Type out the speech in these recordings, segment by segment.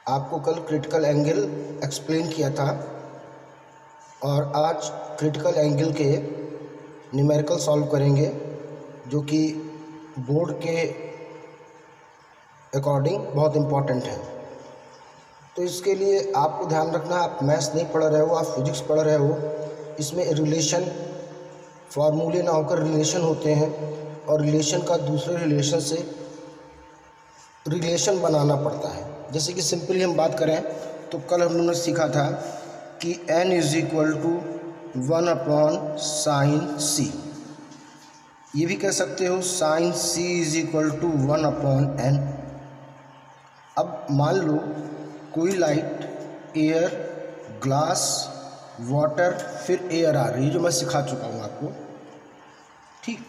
आपको कल critical angle explain किया था और आज क्रिटिकल एंगल के न्यूमेरिकल सॉल्व करेंगे जो कि बोर्ड के अकॉर्डिंग बहुत इम्पॉर्टेंट है। तो इसके लिए आपको ध्यान रखना, आप मैथ्स नहीं पढ़ रहे हो, आप फिजिक्स पढ़ रहे हो। इसमें रिलेशन फार्मूले ना होकर रिलेशन होते हैं और रिलेशन का दूसरे रिलेशन से रिलेशन बनाना पड़ता है। जैसे कि सिंपली हम बात करें तो कल हम लोगों ने सीखा था कि n is equal to 1/sin c। ये भी कह सकते हो sin c is equal to 1/n। अब मान लो कोई लाइट, एयर, ग्लास, वाटर, फिर एयर आ रही है, जो मैं सिखा चुका हूँ आपको, ठीक।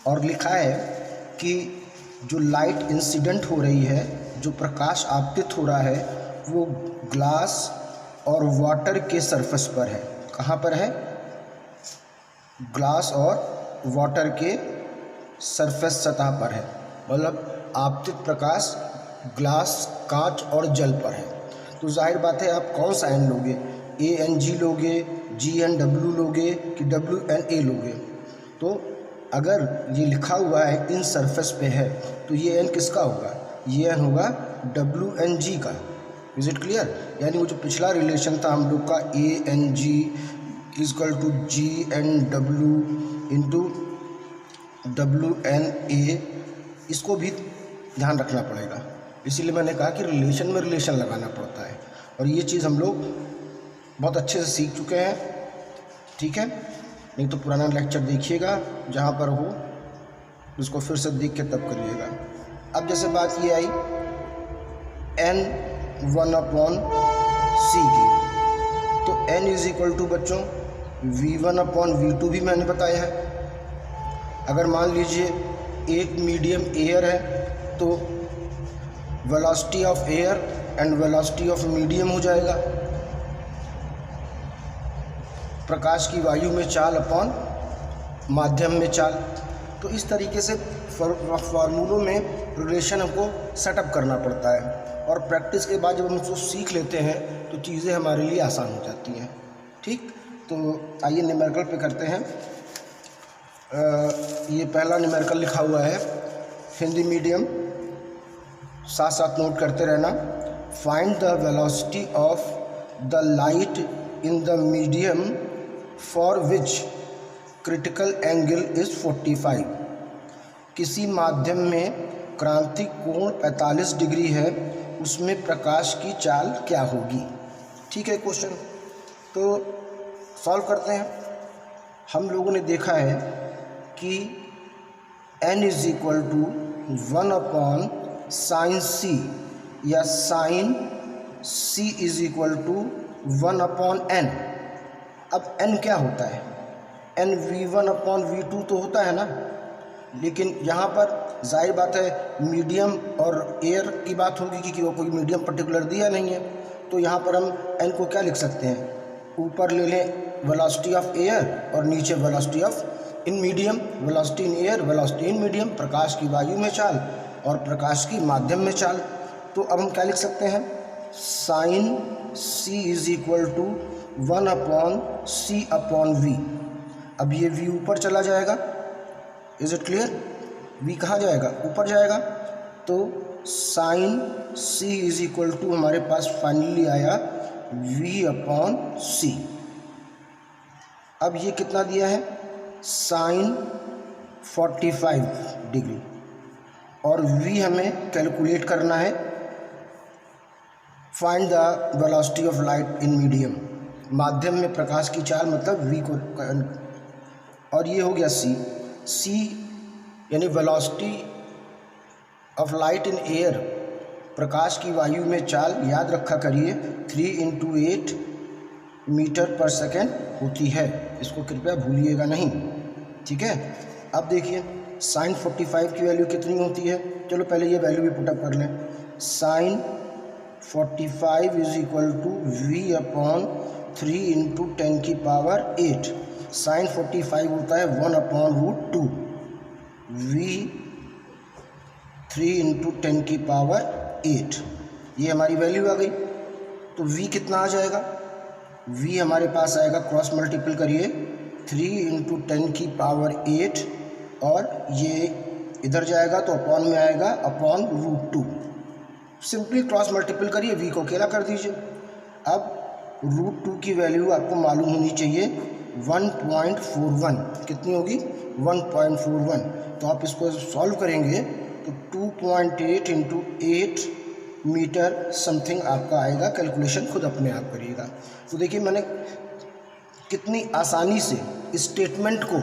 और लिखा है कि जो लाइट इंसिडेंट हो रही है, जो प्रकाश आपतित हो रहा है, वो ग्लास और वाटर के सरफेस पर है। कहाँ पर है? ग्लास और वाटर के सरफेस सतह पर है। मतलब आपतित प्रकाश ग्लास, कांच और जल पर है। तो जाहिर बात है आप कौन सा एन लोगे, ANG लोगे, GNW लोगे कि WNA लोगे। तो अगर ये लिखा हुआ है इन सरफेस पे है तो ये एन किसका होगा? ये एन होगा WNG का। Is it clear? यानी वो जो पिछला रिलेशन था हम लोग का ANG equal to GNW into WNA, इसको भी ध्यान रखना पड़ेगा। इसीलिए मैंने कहा कि रिलेशन में रिलेशन लगाना पड़ता है और ये चीज़ हम लोग बहुत अच्छे से सीख चुके हैं, ठीक है। नहीं तो पुराना लेक्चर देखिएगा जहाँ पर हो, उसको फिर से देख के तब करिएगा। अब जैसे बात ये आई n 1/c की, तो n इज इक्वल टू बच्चों V1/V2 भी मैंने बताया है। अगर मान लीजिए एक मीडियम एयर है तो velocity of air and velocity of medium हो जाएगा प्रकाश की वायु में चाल अपॉन माध्यम में चाल। तो इस तरीके से फार्मूलों में रिलेशन हमको सेटअप करना पड़ता है और प्रैक्टिस के बाद जब हम उसको सीख लेते हैं तो चीज़ें हमारे लिए आसान हो जाती हैं, ठीक। तो आइए न्यूमेरिकल पे करते हैं। ये पहला न्यूमेरिकल लिखा हुआ है, हिंदी मीडियम, साथ साथ नोट करते रहना। Find the velocity of the light in the medium for which critical angle is 45। किसी माध्यम में क्रांतिक कोण 45 डिग्री है, उसमें प्रकाश की चाल क्या होगी? ठीक है क्वेश्चन, तो सॉल्व करते हैं। हम लोगों ने देखा है कि n is equal to 1/sin c या sin c is equal to 1/n। अब n क्या होता है? n V1/V2 तो होता है ना, लेकिन यहाँ पर जाहिर बात है मीडियम और एयर की बात होगी कि वो कोई मीडियम पर्टिकुलर दिया नहीं है। तो यहाँ पर हम n को क्या लिख सकते हैं? ऊपर ले लें वेलोसिटी ऑफ एयर और नीचे velocity of in medium, velocity in air, velocity in medium, प्रकाश की वायु में चाल और प्रकाश की माध्यम में चाल। तो अब हम क्या लिख सकते हैं? Sine c is equal to 1/c/v। अब ये v ऊपर चला जाएगा, इज इट क्लियर? v कहाँ जाएगा? ऊपर जाएगा। तो sine c is equal to हमारे पास फाइनली आया v/c। अब ये कितना दिया है? साइन 45 डिग्री और v हमें कैलकुलेट करना है। Find the velocity of light in medium, माध्यम में प्रकाश की चाल मतलब v को, और ये हो गया c यानी velocity of light in air, प्रकाश की वायु में चाल याद रखा करिए 3 × 8 मीटर पर सेकेंड होती है, इसको कृपया भूलिएगा नहीं, ठीक है। अब देखिए साइन 45 की वैल्यू कितनी होती है? चलो पहले ये वैल्यू भी पुटअप कर लें। Sine 45 is equal to V/3 × 10⁸। Sine 45 होता है 1/√2 V 3 × 10⁸। ये हमारी वैल्यू आ गई। तो v कितना आ जाएगा, v हमारे पास आएगा, क्रॉस मल्टीपल करिए, 3 × 10⁸ और ये इधर जाएगा तो अपॉन में आएगा, अपॉन √2। सिंपली क्रॉस मल्टीपल करिए, v को अकेला कर दीजिए। अब √2 की वैल्यू आपको मालूम होनी चाहिए 1.41, कितनी होगी 1.41। तो आप इसको सॉल्व करेंगे तो 2.8 × 8 मीटर समथिंग आपका आएगा। कैलकुलेशन खुद अपने आप करिएगा। तो देखिए मैंने कितनी आसानी से स्टेटमेंट को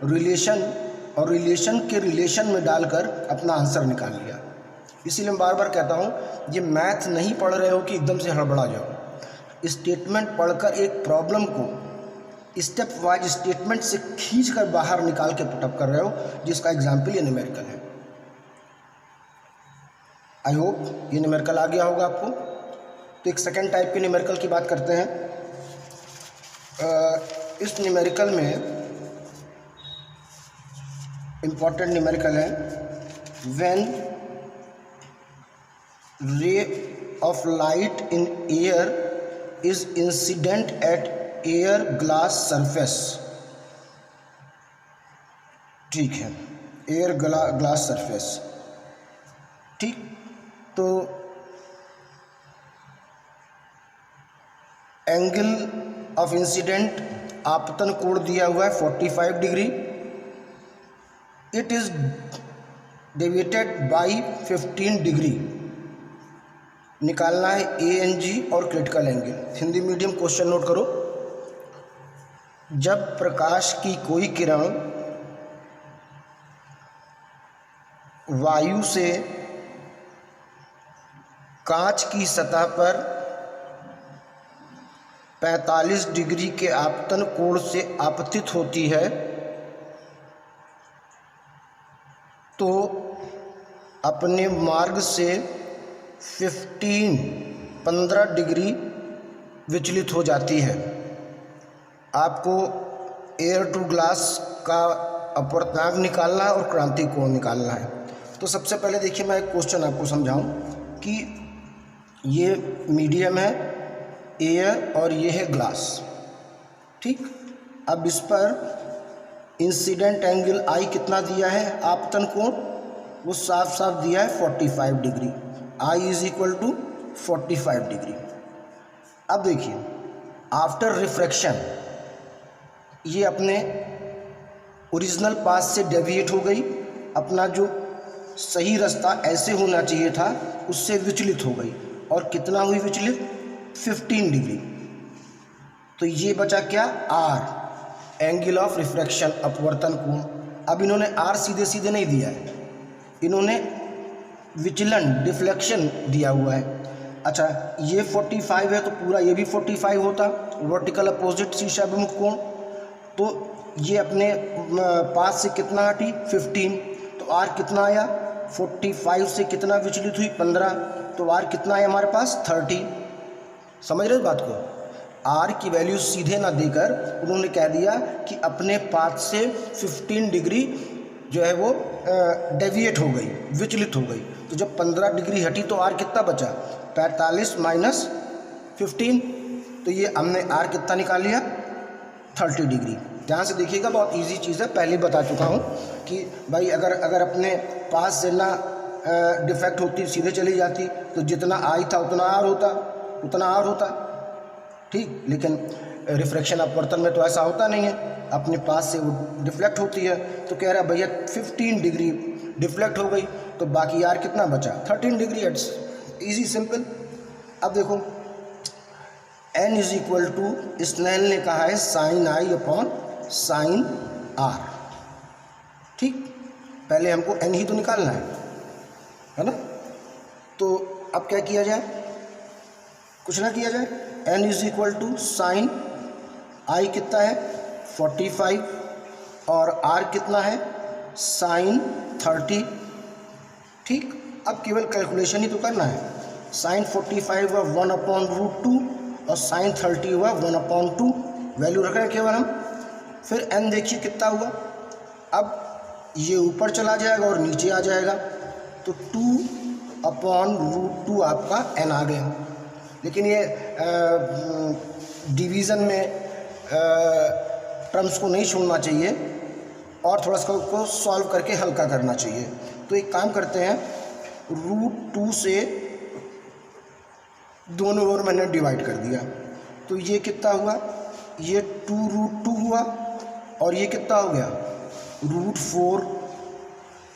रिलेशन और रिलेशन के रिलेशन में डालकर अपना आंसर निकाल लिया। इसीलिए मैं बार बार कहता हूँ, ये मैथ नहीं पढ़ रहे हो कि एकदम से हड़बड़ा जाओ। स्टेटमेंट पढ़कर एक प्रॉब्लम को स्टेप वाइज स्टेटमेंट से खींचकर बाहर निकाल के पुटअप कर रहे हो, जिसका एग्जाम्पल ये न्यूमेरिकल है। आई होप ये न्यूमेरिकल आ गया होगा आपको। तो एक सेकेंड टाइप के न्यूमेरिकल की बात करते हैं। इस न्यूमेरिकल में इम्पॉर्टेंट न्यूमेरिकल है, व्हेन रे of light in air is incident at air glass surface. ठीक है, एयर ग्लास सरफेस। ठीक, तो एंगल ऑफ इंसिडेंट आपतन कोण दिया हुआ है 45 degree. It is deviated by 15 degree. निकालना है ANG और critical angle. Hindi medium question note करो। जब प्रकाश की कोई किरण वायु से कांच की सतह पर 45 डिग्री के आपतन कोण से आपतित होती है तो अपने मार्ग से 15 डिग्री विचलित हो जाती है। आपको एयर टू ग्लास का अपवर्तनांक निकालना है और क्रांति कोण निकालना है। तो सबसे पहले देखिए, मैं एक क्वेश्चन आपको समझाऊं कि ये मीडियम है एयर और ये है ग्लास। ठीक, अब इस पर इंसिडेंट एंगल आई कितना दिया है, आपतन कोण वो साफ साफ दिया है 45 degree. I is equal to 45 degree. अब देखिए, आफ्टर रिफ्रैक्शन ये अपने ओरिजिनल पाथ से डेविएट हो गई, अपना जो सही रास्ता ऐसे होना चाहिए था उससे विचलित हो गई। और कितना हुई विचलित, 15 डिग्री। तो ये बचा क्या, R, एंगल ऑफ रिफ्रैक्शन, अपवर्तन कोण। अब इन्होंने R सीधे सीधे नहीं दिया है, इन्होंने विचलन डिफ्लेक्शन दिया हुआ है। अच्छा, ये 45 है तो पूरा ये भी 45 होता, वर्टिकल अपोजिट शीर्षाभिमुख कोण। तो ये अपने पास से कितना हटी, 15। तो R कितना आया, 45 से कितना विचलित हुई, 15। तो R कितना आया हमारे पास, 30। समझ रहे हो बात को। R की वैल्यू सीधे ना देकर उन्होंने कह दिया कि अपने पाथ से 15 डिग्री जो है वो डेविएट हो गई, विचलित हो गई। तो जब 15 डिग्री हटी तो R कितना बचा, 45 माइनस 15। तो ये हमने R कितना निकाल लिया, 30 डिग्री। ध्यान से देखिएगा, बहुत इजी चीज़ है, पहले बता चुका हूँ कि भाई अगर अपने पास से ना डिफेक्ट होती, सीधे चली जाती, तो जितना I था उतना R होता। ठीक, लेकिन रिफ्रैक्शन अपवर्तन में तो ऐसा होता नहीं है, अपने पास से वो डिफ्लेक्ट होती है। तो कह रहा है भैया 15 डिग्री डिफ्लेक्ट हो गई, तो बाकी R कितना बचा, 13 डिग्री। It's easy simple. अब देखो, N is equal to, Snell ने कहा है sin I upon sin R। ठीक, पहले हमको N ही तो निकालना है ना। तो अब क्या किया जाए, कुछ ना किया जाए। N is equal to sine I कितना है 45 और R कितना है साइन 30। ठीक, अब केवल कैलकुलेशन ही तो करना है। साइन 45 हुआ 1/√2 और साइन 30 हुआ 1/2। वैल्यू रख रहे हैं केवल हम। फिर n देखिए कितना हुआ, अब ये ऊपर चला जाएगा और नीचे आ जाएगा, तो 2/√2 आपका n आ गया। लेकिन ये डिवीज़न में टर्म्स को नहीं छोड़ना चाहिए और थोड़ा सा उसको सॉल्व करके हल्का करना चाहिए। तो एक काम करते हैं, √2 से दोनों ओर मैंने डिवाइड कर दिया, तो ये कितना हुआ, ये 2√2 हुआ और ये कितना हो गया √4।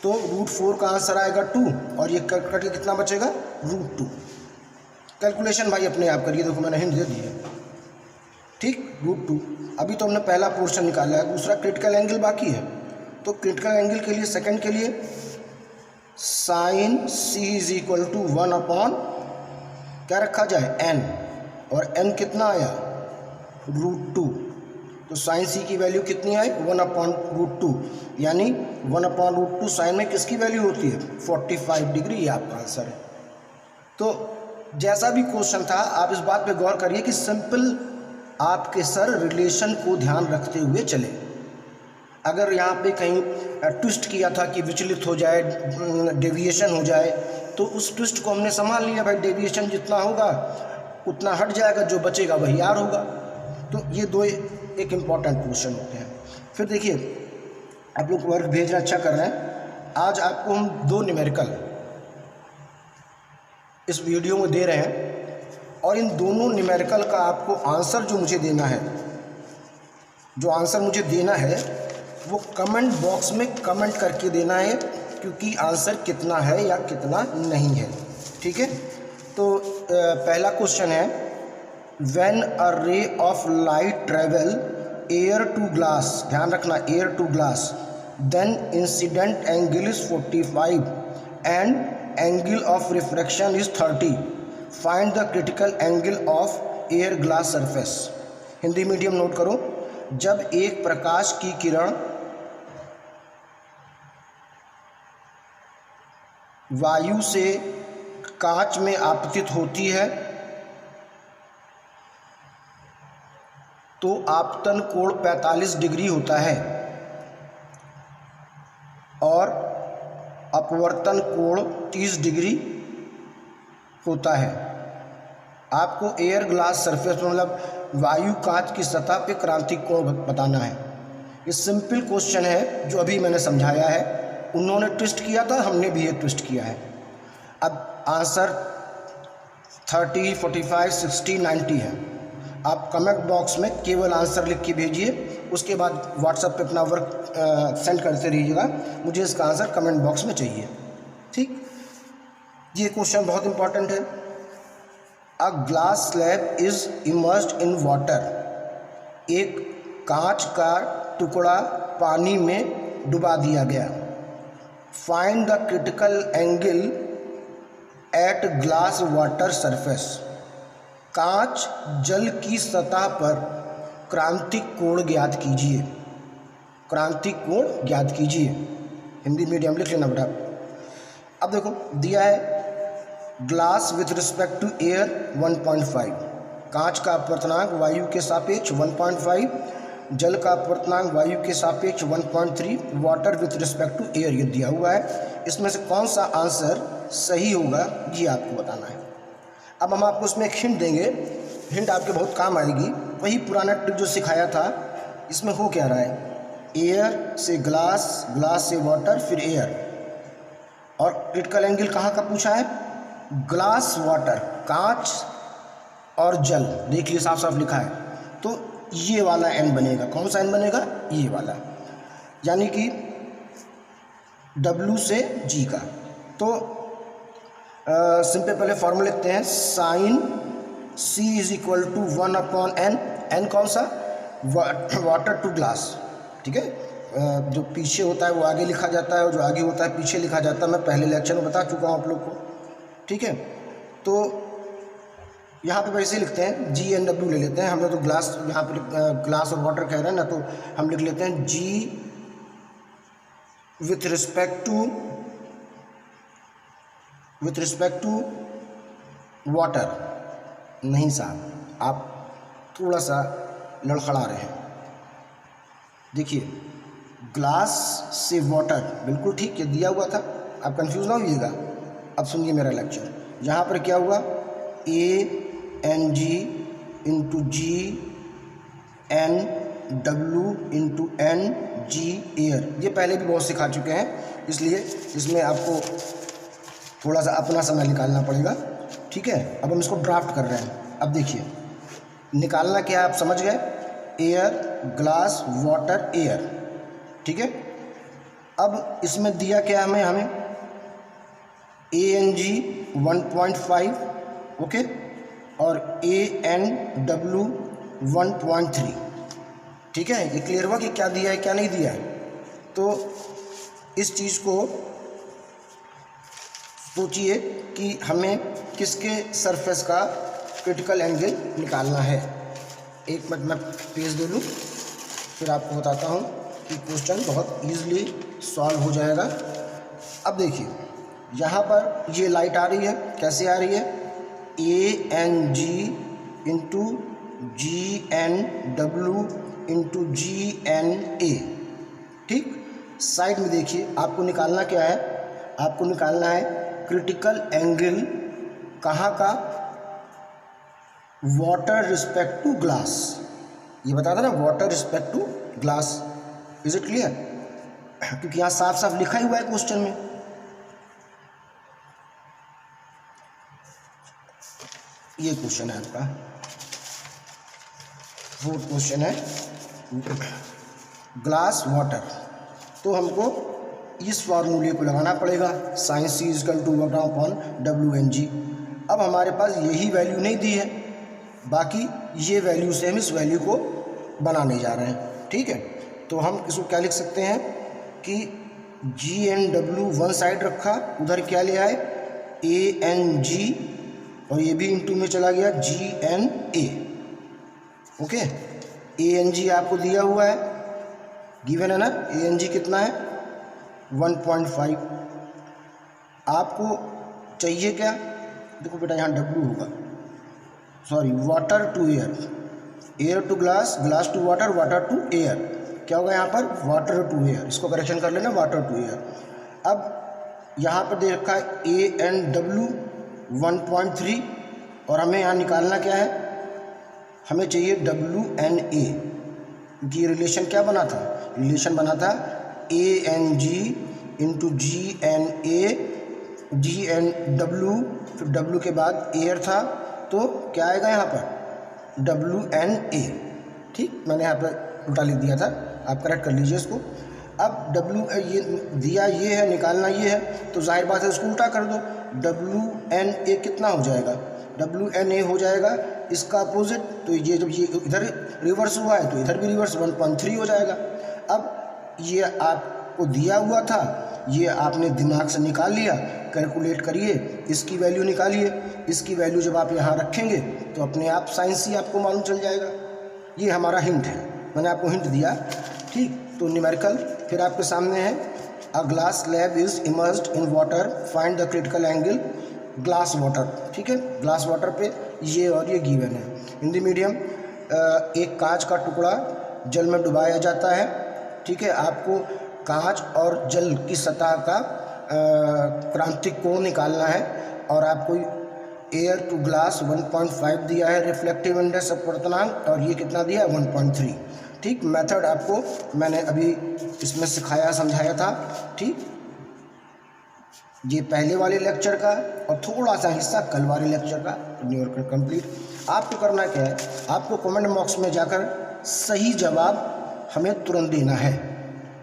तो √4 का आंसर आएगा 2 और ये कट के कितना बचेगा √2। कैलकुलेशन भाई अपने आप करिए, देखो मैंने हिंट दे दी है, ठीक, √2। अभी तो हमने पहला पोर्शन निकाला है, दूसरा क्रिटिकल एंगल बाकी है। तो क्रिटिकल एंगल के लिए, सेकंड के लिए sine C is equal to 1 upon क्या रखा जाए n, और n कितना आया √2। तो साइन C की वैल्यू कितनी आई 1 अपॉन √2, यानी 1 अपॉन √2 साइन में किसकी वैल्यू होती है 45 डिग्री, ये आपका आंसर है। तो जैसा भी क्वेश्चन था आप इस बात पे गौर करिए कि सिंपल आपके सर रिलेशन को ध्यान रखते हुए चले। अगर यहाँ पे कहीं ट्विस्ट किया था कि विचलित हो जाए, डेविएशन हो जाए, तो उस ट्विस्ट को हमने संभाल लिया भाई, डेविएशन जितना होगा उतना हट जाएगा, जो बचेगा वही आर होगा। तो ये दो एक इम्पॉर्टेंट क्वेश्चन होते हैं। फिर देखिए आप लोग वर्क भेजना अच्छा कर रहे हैं। आज आपको हम 2 न्यूमेरिकल इस वीडियो में दे रहे हैं और इन दोनों न्यूमेरिकल का आपको आंसर जो मुझे देना है, जो आंसर मुझे देना है वो कमेंट बॉक्स में कमेंट करके देना है, क्योंकि आंसर कितना है या कितना नहीं है, ठीक है। तो पहला क्वेश्चन है, when a ray of light travel air to glass, ध्यान रखना air to glass, then incident angle is 45 and angle of refraction is 30, find the critical angle of air glass surface. Hindi medium note करो, जब एक प्रकाश की किरण वायु से कांच में आपतित होती है तो आपतन कोण 45 डिग्री होता है और अपवर्तन कोण 30 डिग्री होता है। आपको एयर ग्लास सरफेस मतलब वायु कांच की सतह पे क्रांतिक कोण बताना है। ये सिंपल क्वेश्चन है जो अभी मैंने समझाया है, उन्होंने ट्विस्ट किया था, हमने भी ये ट्विस्ट किया है। अब आंसर 30, 45, 60, 90 है। आप कमेंट बॉक्स में केवल आंसर लिख के भेजिए, उसके बाद व्हाट्सएप पे अपना वर्क सेंड करते रहिएगा, मुझे इसका आंसर कमेंट बॉक्स में चाहिए, ठीक। ये क्वेश्चन बहुत इंपॉर्टेंट है। A glass slab is immersed in water, एक कांच का टुकड़ा पानी में डुबा दिया गया। Find the critical angle at glass water surface, कांच जल की सतह पर क्रांतिक कोण ज्ञात कीजिए, क्रांतिक कोण ज्ञात कीजिए। हिंदी मीडियम लिख लेना बेटा। अब देखो दिया है glass with respect to air 1.5, कांच का अपवर्तनांक वायु के सापेक्ष 1.5, जल का अपवर्तनांक वायु के सापेक्ष 1.3, water with respect to air, ये दिया हुआ है। इसमें से कौन सा आंसर सही होगा ये आपको बताना है। अब हम आपको इसमें एक हिंट देंगे, हिंट आपके बहुत काम आएगी। वही पुराना ट्रिक जो सिखाया था, इसमें हो क्या रहा है, एयर से ग्लास, ग्लास से वाटर, फिर एयर, और क्रिटिकल एंगल कहाँ का पूछा है, ग्लास वाटर, कांच और जल, देखिए साफ साफ लिखा है। तो ये वाला एन बनेगा, कौन सा एन बनेगा, ये वाला, यानी कि W से G का। तो सिंपल पहले फॉर्मूला लिखते हैं, sine C is equal to 1 upon n, n कौन सा, वाटर टू ग्लास, ठीक है। जो पीछे होता है वो आगे लिखा जाता है और जो आगे होता है पीछे लिखा जाता है, मैं पहले लेक्चर में बता चुका हूँ आप लोग को, ठीक है। तो यहाँ पे वैसे लिखते हैं GNW ले लेते हैं, हमने तो ग्लास यहाँ पे ग्लास और वाटर कह रहे हैं ना, तो हम लिख लेते हैं G with respect to water. नहीं साहब, आप थोड़ा सा लड़खड़ा रहे हैं। देखिए ग्लास से वाटर, बिल्कुल ठीक, ये दिया हुआ था, आप कंफ्यूज ना होइएगा। अब सुनिए मेरा लेक्चर, यहाँ पर क्या हुआ, A N G into G N W into N G air, ये पहले भी बहुत सिखा चुके हैं, इसलिए इसमें आपको थोड़ा सा अपना समय निकालना पड़ेगा। ठीक है, अब हम इसको ड्राफ्ट कर रहे हैं। अब देखिए निकालना क्या है, आप समझ गए, एयर, ग्लास, वाटर, एयर। ठीक है, अब इसमें दिया क्या हमें ए एन जी 1.5, ओके, और ए एन डब्लू 1.3। ठीक है, ये क्लियर हुआ कि क्या दिया है क्या नहीं दिया है। तो इस चीज़ को सोचिए कि हमें किसके सरफेस का क्रिटिकल एंगल निकालना है। एक मिनट मैं पेज दे लूँ, फिर आपको बताता हूँ कि क्वेश्चन बहुत ईजिली सॉल्व हो जाएगा। अब देखिए यहाँ पर ये लाइट आ रही है, कैसे आ रही है, A N G into G N W into G N A. ठीक, साइड में देखिए आपको निकालना क्या है, आपको निकालना है क्रिटिकल एंगल कहाँ का, वाटर रिस्पेक्ट टू ग्लास। ये बता था ना, water respect to glass. Is it clear? क्योंकि यहाँ साफ साफ लिखा ही हुआ है क्वेश्चन में। ये क्वेश्चन है आपका, फोर्थ क्वेश्चन है, ग्लास वाटर। तो हमको इस फार्मूले को लगाना पड़ेगा, sine C is equal to one upon W N G. अब हमारे पास यही वैल्यू नहीं दी है, बाकी ये वैल्यू से हम इस वैल्यू को बनाने जा रहे हैं। ठीक है, तो हम इसको क्या लिख सकते हैं कि जी एन डब्ल्यू वन साइड रखा, उधर क्या ले आए ए एन जी, और ये भी इंटू में चला गया G N A. Okay, A N G आपको दिया हुआ है, गिवन है ना, ए एन जी कितना है 1.5। आपको चाहिए क्या, देखो बेटा यहाँ डब्ल्यू होगा, sorry water to air, air to glass, glass to water, water to air, क्या होगा यहाँ पर वाटर टू एयर, इसको करेक्शन कर लेना वाटर टू एयर। अब यहाँ पर दे रखा है ए एन डब्ल्यू 1.3, और हमें यहाँ निकालना क्या है, हमें चाहिए डब्ल्यू एन ए, क्योंकि ये रिलेशन क्या बना था, रिलेशन बना था A N G into G N A, G N W, फिर डब्ल्यू के बाद एयर था, तो क्या आएगा यहाँ पर डब्ल्यू एन ए। ठीक, मैंने यहाँ पर उल्टा लिख दिया था, आप करेक्ट कर लीजिए इसको। अब डब्ल्यू ये दिया ये है, निकालना ये है, तो जाहिर बात है इसको उल्टा कर दो, डब्ल्यू एन ए कितना हो जाएगा, डब्ल्यू एन ए हो जाएगा इसका अपोजिट, तो ये जब ये इधर रिवर्स हुआ है तो इधर भी रिवर्स 1.3 हो जाएगा। अब ये आपको दिया हुआ था, ये आपने दिमाग से निकाल लिया, कैलकुलेट करिए, इसकी वैल्यू निकालिए, इसकी वैल्यू जब आप यहाँ रखेंगे तो अपने आप साइंस ही आपको मालूम चल जाएगा। ये हमारा हिंट है, मैंने आपको हिंट दिया। ठीक, तो न्यूमेरिकल फिर आपके सामने है, a glass slab is immersed in water, find the critical angle glass water. ठीक है, ग्लास वाटर पे ये और ये गिवन है। हिंदी मीडियम, एक कांच का टुकड़ा जल में डुबाया जाता है। ठीक है, आपको कांच और जल की सतह का क्रांतिक कोण निकालना है, और आपको एयर टू ग्लास 1.5 दिया है रिफ्लेक्टिव इंडेक्स अपवर्तनांक, और ये कितना दिया है 1.3। ठीक, मेथड आपको मैंने अभी इसमें सिखाया समझाया था। ठीक, ये पहले वाले लेक्चर का और थोड़ा सा हिस्सा कल वाले लेक्चर का न्यूमेरिकल कंप्लीट। आपको करना क्या है, आपको कमेंट बॉक्स में जाकर सही जवाब हमें तुरंत देना है,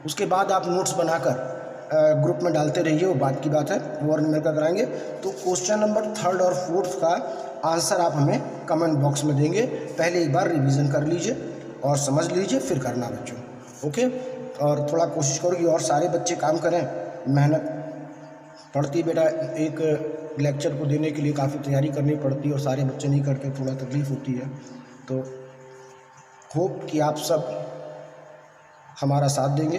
उसके बाद आप नोट्स बनाकर ग्रुप में डालते रहिए, वो बात की बात है, वो और न्यूमेरिकल कराएंगे। तो क्वेश्चन नंबर 3 और 4 का आंसर आप हमें कमेंट बॉक्स में देंगे। पहले एक बार रिवीजन कर लीजिए और समझ लीजिए, फिर करना बच्चों। ओके, और थोड़ा कोशिश करो कि और सारे बच्चे काम करें, मेहनत पड़ती बेटा, एक लेक्चर को देने के लिए काफ़ी तैयारी करनी पड़ती है और सारे बच्चे नहीं करते, थोड़ा तकलीफ़ होती है। तो होप कि आप सब हमारा साथ देंगे,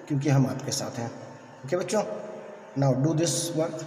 क्योंकि हम आपके साथ हैं। ओके बच्चों, नाउ डू दिस वर्क।